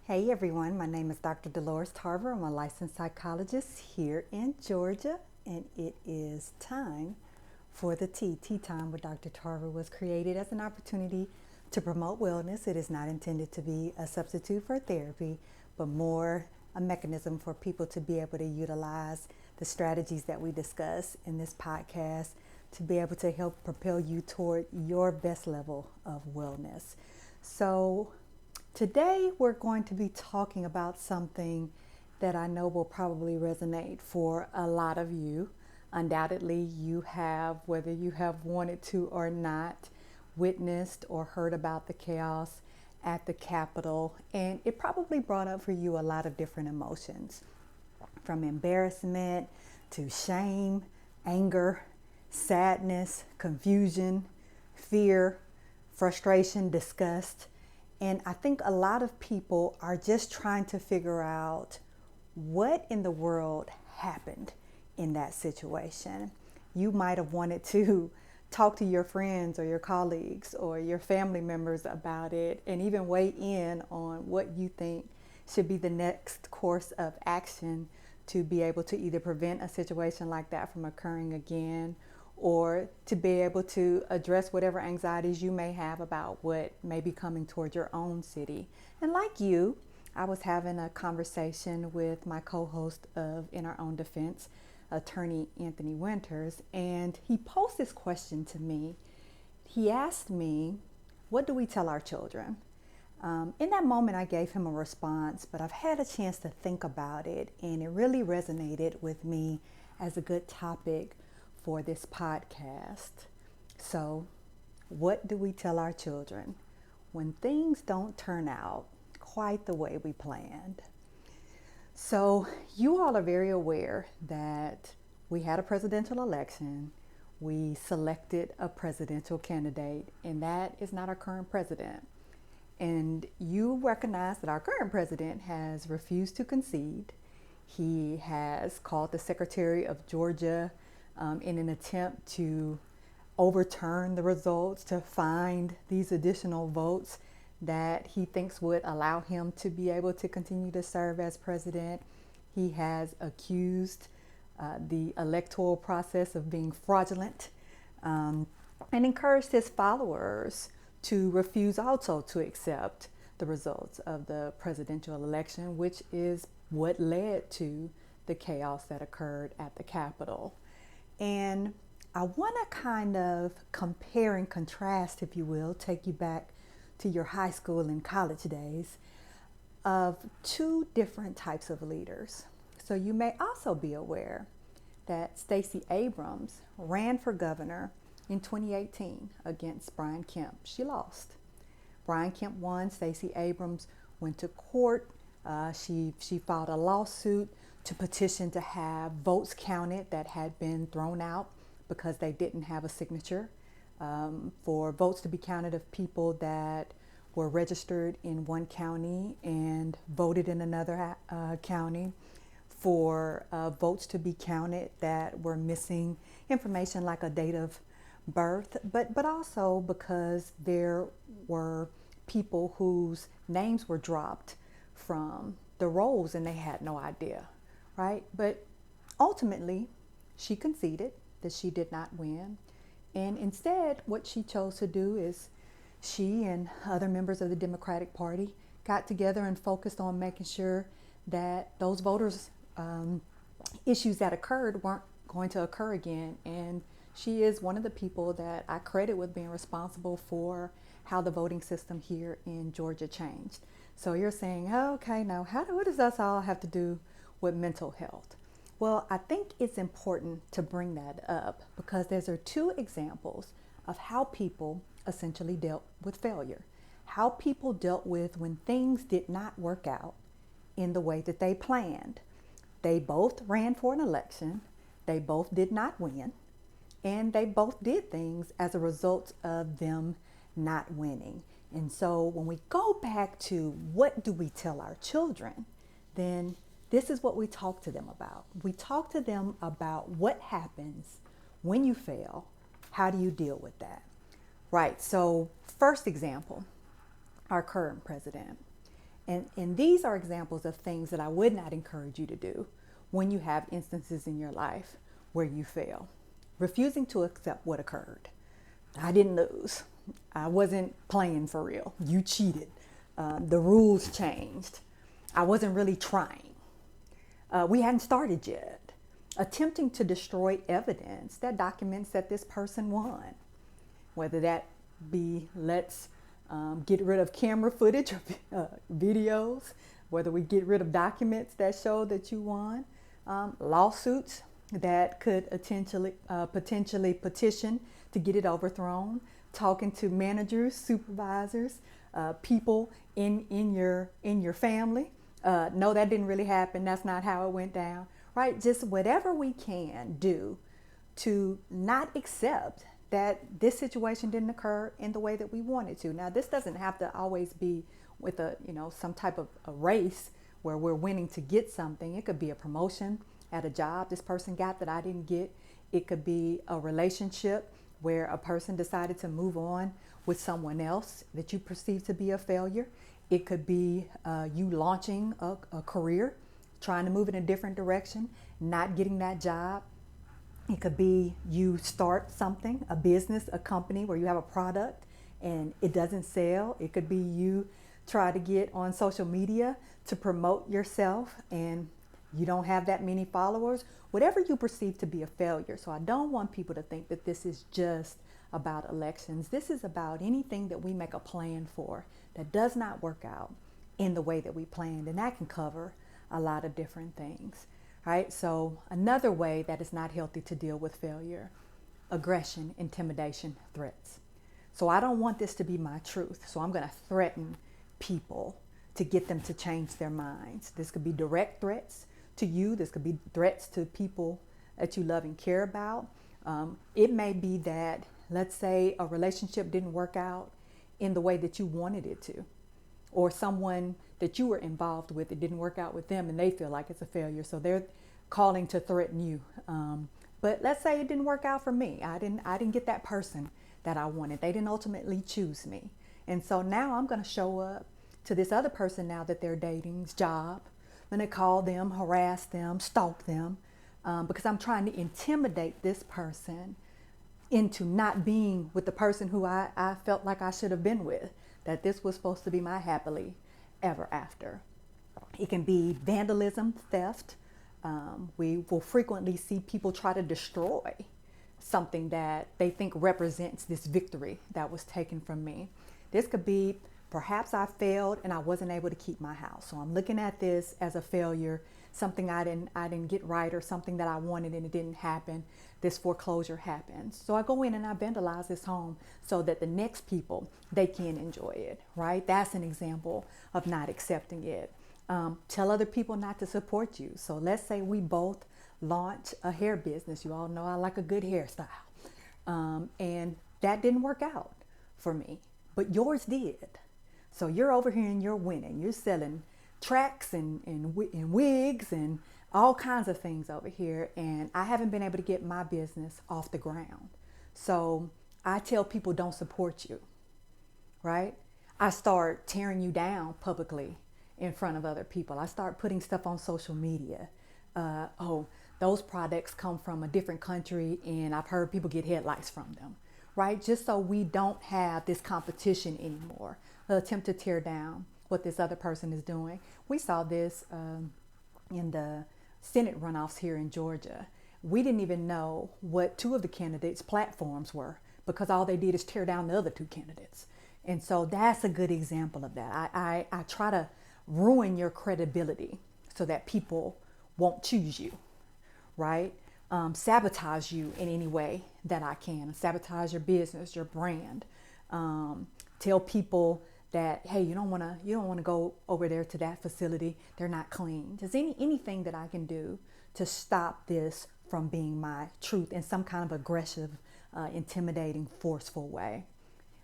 Hey everyone, my name is Dr. Dolores Tarver. I'm a licensed psychologist here in Georgia, and it is time for the Tea. Tea Time with Dr. Tarver was created as an opportunity to promote wellness. It is not intended to be a substitute for therapy, but more a mechanism for people to be able to utilize the strategies that we discuss in this podcast to be able to help propel you toward your best level of wellness. So, today we're going to be talking about something that I know will probably resonate for a lot of you. Undoubtedly, you have, whether you have wanted to or not, witnessed or heard about the chaos at the Capitol, and it probably brought up for you a lot of different emotions, from embarrassment to shame, anger, sadness, confusion, fear, frustration, disgust. And I think a lot of people are just trying to figure out what in the world happened in that situation. You might have wanted to talk to your friends or your colleagues or your family members about it and even weigh in on what you think should be the next course of action to be able to either prevent a situation like that from occurring again, or to be able to address whatever anxieties you may have about what may be coming toward your own city. And like you, I was having a conversation with my co-host of In Our Own Defense, attorney Anthony Winters, and he posed this question to me. He asked me, what do we tell our children? In that moment, I gave him a response, but I've had a chance to think about it, and it really resonated with me as a good topic for this podcast. So, what do we tell our children when things don't turn out quite the way we planned? So, you all are very aware that we had a presidential election. We selected a presidential candidate, and that is not our current president. And you recognize that our current president has refused to concede. He has called the Secretary of Georgia in an attempt to overturn the results, to find these additional votes that he thinks would allow him to be able to continue to serve as president. He has accused the electoral process of being fraudulent, and encouraged his followers to refuse also to accept the results of the presidential election, which is what led to the chaos that occurred at the Capitol. And I want to kind of compare and contrast, if you will, take you back to your high school and college days, of two different types of leaders. So you may also be aware that Stacey Abrams ran for governor in 2018 against Brian Kemp. She lost. Brian Kemp won. Stacey Abrams went to court. She filed a lawsuit to petition to have votes counted that had been thrown out because they didn't have a signature, for votes to be counted of people that were registered in one county and voted in another county, for votes to be counted that were missing information like a date of birth, but also because there were people whose names were dropped from the rolls and they had no idea, right? But ultimately, she conceded that she did not win. And instead, what she chose to do is she and other members of the Democratic Party got together and focused on making sure that those voters' issues that occurred weren't going to occur again. And she is one of the people that I credit with being responsible for how the voting system here in Georgia changed. So you're saying, oh, okay, now what does this all have to do with mental health? Well, I think it's important to bring that up because those are two examples of how people essentially dealt with failure, how people dealt with when things did not work out in the way that they planned. They both ran for an election, they both did not win, and they both did things as a result of them not winning. And so when we go back to what do we tell our children, then this is what we talk to them about. We talk to them about what happens when you fail. How do you deal with that? Right, so first example, our current president. And these are examples of things that I would not encourage you to do when you have instances in your life where you fail. Refusing to accept what occurred. I didn't lose. I wasn't playing for real. You cheated. The rules changed. I wasn't really trying. We hadn't started yet. Attempting to destroy evidence that documents that this person won. Whether that be let's get rid of camera footage or videos, whether we get rid of documents that show that you won, lawsuits that could potentially petition to get it overthrown, talking to managers, supervisors, people in your family. No, that didn't really happen. That's not how it went down, right? Just whatever we can do to not accept that this situation didn't occur in the way that we wanted to. Now, this doesn't have to always be with some type of a race where we're winning to get something. It could be a promotion at a job this person got that I didn't get. It could be a relationship where a person decided to move on with someone else that you perceive to be a failure. It could be you launching a career, trying to move in a different direction, not getting that job. It could be you start something, a business, a company where you have a product and it doesn't sell. It could be you try to get on social media to promote yourself and you don't have that many followers. Whatever you perceive to be a failure. So I don't want people to think that this is just about elections. This is about anything that we make a plan for that does not work out in the way that we planned. And that can cover a lot of different things. Right? So another way that is not healthy to deal with failure, aggression, intimidation, threats. So I don't want this to be my truth. So I'm going to threaten people to get them to change their minds. This could be direct threats to you. This could be threats to people that you love and care about. It may be that, let's say, a relationship didn't work out in the way that you wanted it to, or someone that you were involved with, it didn't work out with them and they feel like it's a failure. So they're calling to threaten you. But let's say it didn't work out for me. I didn't get that person that I wanted. They didn't ultimately choose me. And so now I'm going to show up to this other person now that they're dating's job. I'm going to call them, harass them, stalk them, because I'm trying to intimidate this person into not being with the person who I felt like I should have been with, that this was supposed to be my happily ever after. It can be vandalism, theft. We will frequently see people try to destroy something that they think represents this victory that was taken from me. This could be perhaps I failed and I wasn't able to keep my house. So I'm looking at this as a failure, something I didn't get right, or something that I wanted and it didn't happen. This foreclosure happens. So I go in and I vandalize this home so that the next people, they can enjoy it, right? That's an example of not accepting it. Tell other people not to support you. So let's say we both launch a hair business. You all know I like a good hairstyle. And that didn't work out for me, but yours did. So you're over here and you're winning. You're selling tracks and wigs and all kinds of things over here. And I haven't been able to get my business off the ground. So I tell people don't support you, right? I start tearing you down publicly in front of other people. I start putting stuff on social media. Those products come from a different country and I've heard people get headlights from them, right? Just so we don't have this competition anymore. The attempt to tear down what this other person is doing. We saw this in the Senate runoffs here in Georgia. We didn't even know what two of the candidates' platforms were because all they did is tear down the other two candidates. And so that's a good example of that. I try to ruin your credibility so that people won't choose you, right? Sabotage you in any way that I can. Sabotage your business, your brand. Tell people that, hey, you don't want to go over there to that facility. They're not clean. Just anything that I can do to stop this from being my truth in some kind of aggressive, intimidating, forceful way.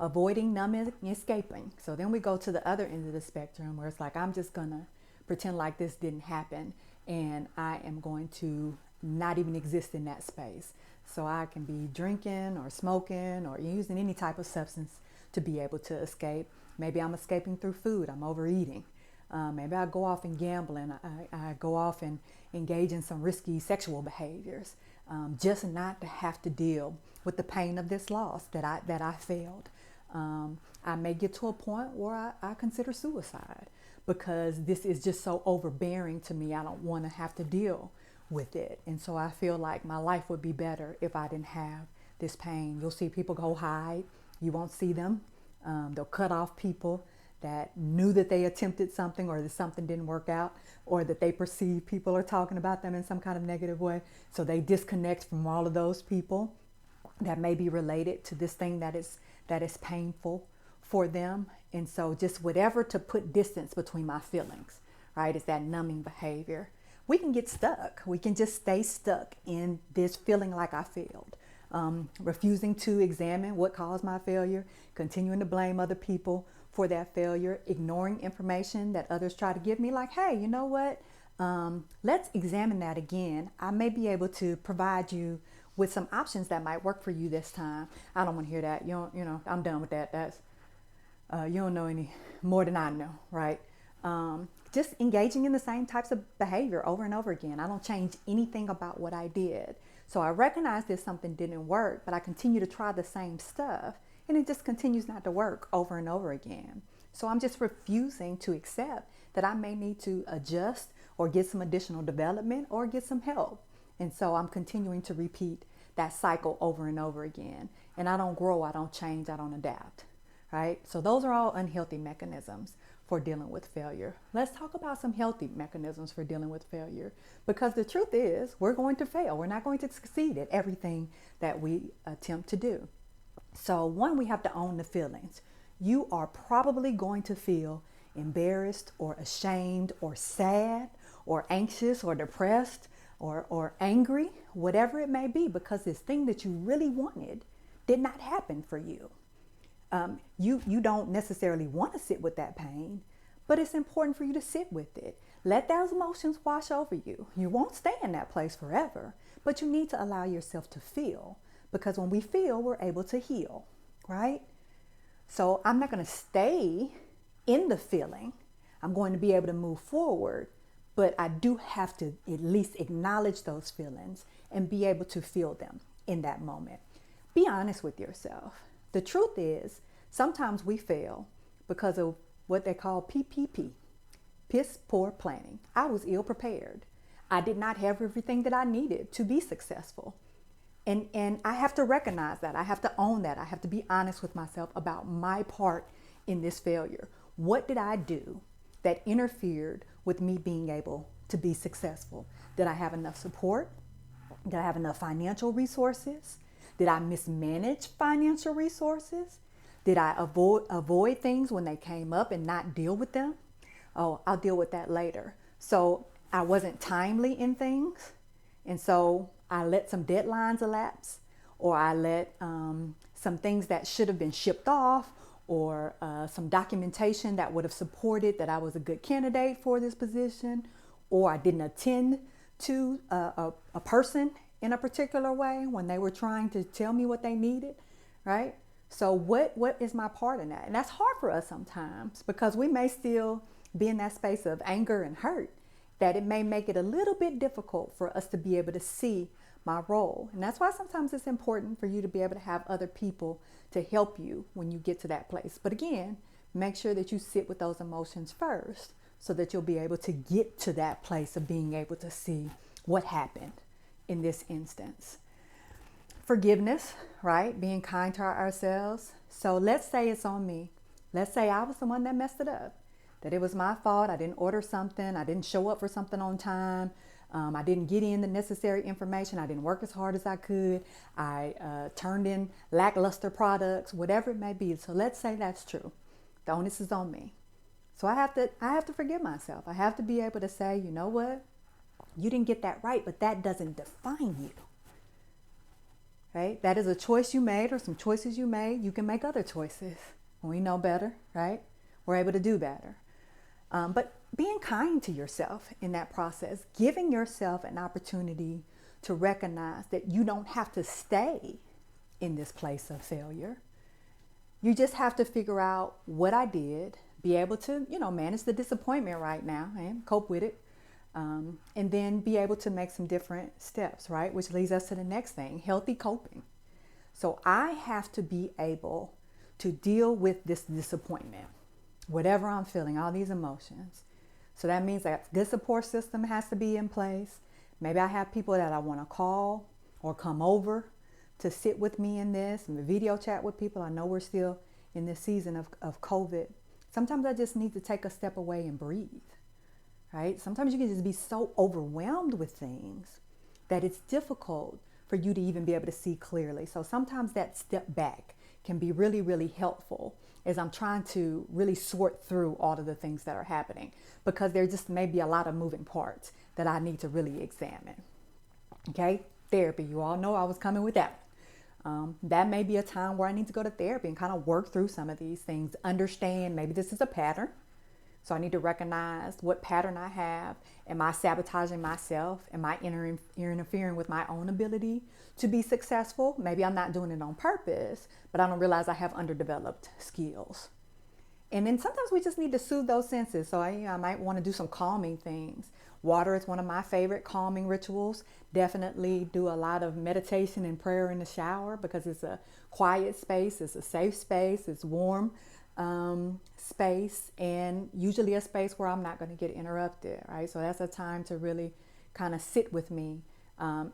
Avoiding, numbing, escaping. So then we go to the other end of the spectrum where it's like, I'm just going to pretend like this didn't happen and I am going to not even exist in that space. So I can be drinking or smoking or using any type of substance to be able to escape. Maybe I'm escaping through food. I'm overeating. Maybe I go off and gamble, and I go off and engage in some risky sexual behaviors, just not to have to deal with the pain of this loss that I failed. I may get to a point where I consider suicide because this is just so overbearing to me. I don't want to have to deal with it. And so I feel like my life would be better if I didn't have this pain. You'll see people go hide. You won't see them. They'll cut off people that knew that they attempted something or that something didn't work out or that they perceive people are talking about them in some kind of negative way. So they disconnect from all of those people that may be related to this thing that is painful for them. And so just whatever to put distance between my feelings, right, is that numbing behavior. We can get stuck. We can just stay stuck in this feeling like I failed. Refusing to examine what caused my failure, continuing to blame other people for that failure, ignoring information that others try to give me, like, hey, you know what? Let's examine that again. I may be able to provide you with some options that might work for you this time. I don't want to hear that. I'm done with that. That's you don't know any more than I know, right? Just engaging in the same types of behavior over and over again. I don't change anything about what I did. So I recognize that something didn't work, but I continue to try the same stuff, and it just continues not to work over and over again. So I'm just refusing to accept that I may need to adjust or get some additional development or get some help. And so I'm continuing to repeat that cycle over and over again. And I don't grow, I don't change, I don't adapt, right? So those are all unhealthy mechanisms for dealing with failure. Let's talk about some healthy mechanisms for dealing with failure, because the truth is we're going to fail. We're not going to succeed at everything that we attempt to do. So one, we have to own the feelings. You are probably going to feel embarrassed or ashamed or sad or anxious or depressed or angry, whatever it may be, because this thing that you really wanted did not happen for you. You don't necessarily want to sit with that pain, but it's important for you to sit with it. Let those emotions wash over you. You won't stay in that place forever, but you need to allow yourself to feel, because when we feel, we're able to heal, right? So I'm not going to stay in the feeling. I'm going to be able to move forward, but I do have to at least acknowledge those feelings and be able to feel them in that moment. Be honest with yourself. The truth is, sometimes we fail because of what they call PPP, piss poor planning. I was ill prepared. I did not have everything that I needed to be successful. And I have to recognize that. I have to own that. I have to be honest with myself about my part in this failure. What did I do that interfered with me being able to be successful? Did I have enough support? Did I have enough financial resources? Did I mismanage financial resources? Did I avoid things when they came up and not deal with them? Oh, I'll deal with that later. So I wasn't timely in things. And so I let some deadlines elapse, or I let some things that should have been shipped off, or some documentation that would have supported that I was a good candidate for this position, or I didn't attend to a person in a particular way when they were trying to tell me what they needed, right? So what is my part in that? And that's hard for us sometimes, because we may still be in that space of anger and hurt, that it may make it a little bit difficult for us to be able to see my role. And that's why sometimes it's important for you to be able to have other people to help you when you get to that place. But again, make sure that you sit with those emotions first, so that you'll be able to get to that place of being able to see what happened in this instance. Forgiveness, right? Being kind to ourselves. So let's say it's on me. Let's say I was the one that messed it up, that it was my fault. I didn't order something. I didn't show up for something on time. I didn't get in the necessary information. I didn't work as hard as I could. I turned in lackluster products, whatever it may be. So let's say that's true. The onus is on me. So I have to forgive myself. I have to be able to say, you know what? You didn't get that right, but that doesn't define you. Right? That is a choice you made, or some choices you made. You can make other choices. We know better, right? We're able to do better. But being kind to yourself in that process, giving yourself an opportunity to recognize that you don't have to stay in this place of failure. You just have to figure out what I did be able to, manage the disappointment right now and cope with it. And then be able to make some different steps, right? Which leads us to the next thing, healthy coping. So I have to be able to deal with this disappointment, whatever I'm feeling, all these emotions. So that means that a good support system has to be in place. Maybe I have people that I want to call or come over to sit with me in this and video chat with people. I know we're still in this season of COVID. Sometimes I just need to take a step away and breathe, right? Sometimes you can just be so overwhelmed with things that it's difficult for you to even be able to see clearly. So sometimes that step back can be really, really helpful as I'm trying to really sort through all of the things that are happening, because there just may be a lot of moving parts that I need to really examine. Okay, therapy. You all know I was coming with that. That may be a time where I need to go to therapy and kind of work through some of these things, understand maybe this is a pattern. So I need to recognize what pattern I have. Am I sabotaging myself? Am I interfering with my own ability to be successful? Maybe I'm not doing it on purpose, but I don't realize I have underdeveloped skills. And then sometimes we just need to soothe those senses. So I might want to do some calming things. Water is one of my favorite calming rituals. Definitely do a lot of meditation and prayer in the shower because it's a quiet space, it's a safe space, it's warm space, and usually a space where I'm not going to get interrupted, right? So that's a time to really kind of sit with me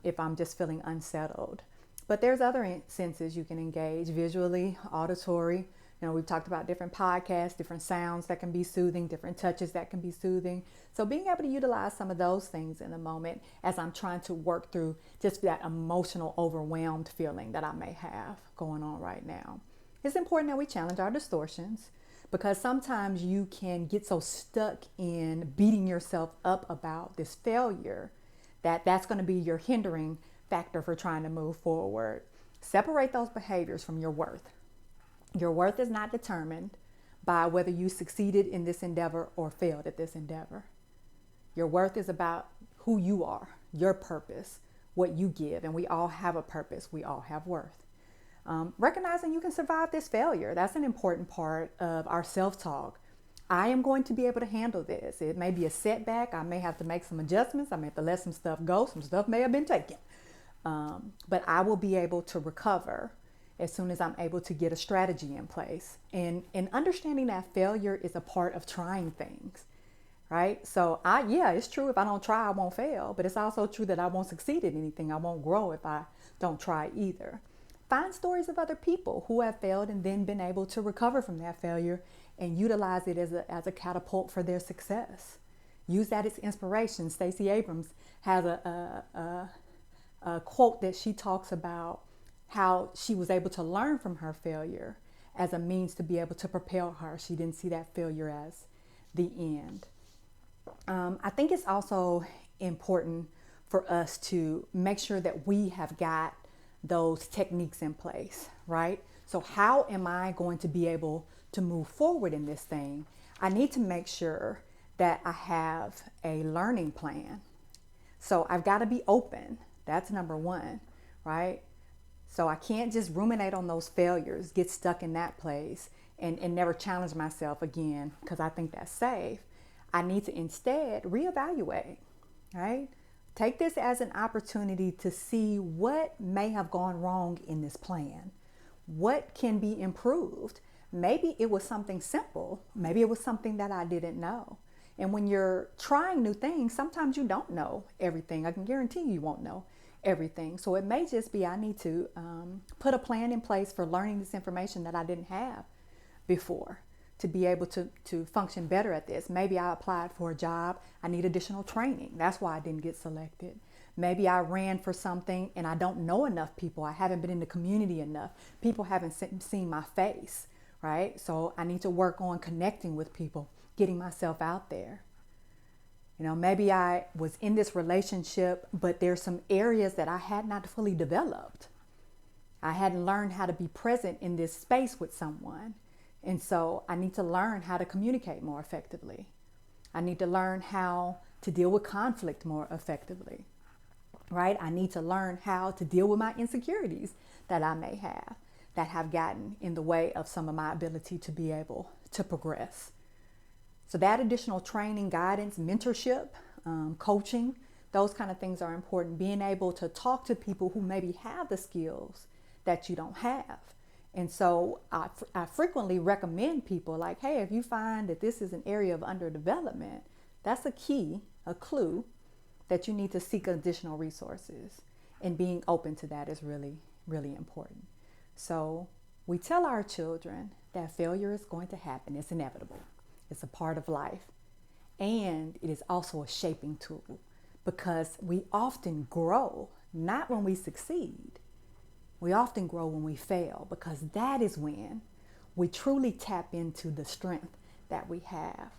if I'm just feeling unsettled. But there's other senses you can engage: visually, auditory. We've talked about different podcasts, different sounds that can be soothing, different touches that can be soothing. So being able to utilize some of those things in the moment as I'm trying to work through just that emotional, overwhelmed feeling that I may have going on right now. It's important that we challenge our distortions, because sometimes you can get so stuck in beating yourself up about this failure that's going to be your hindering factor for trying to move forward. Separate those behaviors from your worth. Your worth is not determined by whether you succeeded in this endeavor or failed at this endeavor. Your worth is about who you are, your purpose, what you give. And we all have a purpose. We all have worth. Recognizing you can survive this failure. That's an important part of our self-talk. I am going to be able to handle this. It may be a setback. I may have to make some adjustments. I may have to let some stuff go. Some stuff may have been taken. But I will be able to recover as soon as I'm able to get a strategy in place. And understanding that failure is a part of trying things, right? So it's true, if I don't try, I won't fail. But it's also true that I won't succeed at anything. I won't grow if I don't try either. Find stories of other people who have failed and then been able to recover from that failure and utilize it as a catapult for their success. Use that as inspiration. Stacey Abrams has a quote that she talks about how she was able to learn from her failure as a means to be able to propel her. She didn't see that failure as the end. I think it's also important for us to make sure that we have got those techniques in place, right? So how am I going to be able to move forward in this thing? I need to make sure that I have a learning plan. So I've got to be open. That's number one, right? So I can't just ruminate on those failures, get stuck in that place and never challenge myself again because I think that's safe. I need to instead reevaluate, right? Take this as an opportunity to see what may have gone wrong in this plan. What can be improved? Maybe it was something simple. Maybe it was something that I didn't know. And when you're trying new things, sometimes you don't know everything. I can guarantee you won't know everything. So it may just be I need to put a plan in place for learning this information that I didn't have before to be able to function better at this. Maybe I applied for a job. I need additional training. That's why I didn't get selected. Maybe I ran for something and I don't know enough people. I haven't been in the community enough. People haven't seen my face, right? So I need to work on connecting with people, getting myself out there. Maybe I was in this relationship, but there's some areas that I had not fully developed. I hadn't learned how to be present in this space with someone. And so I need to learn how to communicate more effectively. I need to learn how to deal with conflict more effectively, right? I need to learn how to deal with my insecurities that I may have that have gotten in the way of some of my ability to be able to progress, So that additional training, guidance, mentorship, coaching, those kind of things are important. Being able to talk to people who maybe have the skills that you don't have. And so I frequently recommend people like, hey, if you find that this is an area of underdevelopment, that's a key, a clue that you need to seek additional resources. And being open to that is really, really important. So we tell our children that failure is going to happen. It's inevitable. It's a part of life. And it is also a shaping tool, because we often grow, not when we succeed. We often grow when we fail, because that is when we truly tap into the strength that we have.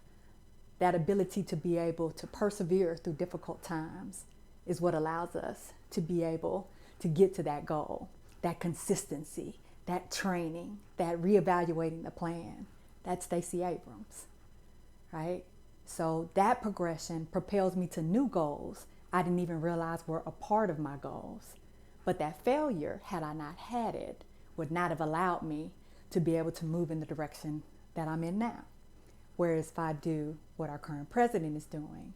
That ability to be able to persevere through difficult times is what allows us to be able to get to that goal, that consistency, that training, that reevaluating the plan. That's Stacey Abrams, right? So that progression propels me to new goals I didn't even realize were a part of my goals. But that failure, had I not had it, would not have allowed me to be able to move in the direction that I'm in now. Whereas if I do what our current president is doing,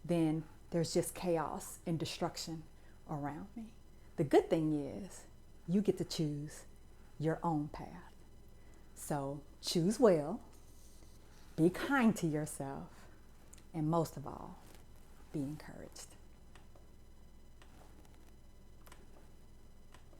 then there's just chaos and destruction around me. The good thing is you get to choose your own path. So choose well, be kind to yourself, and most of all, be encouraged.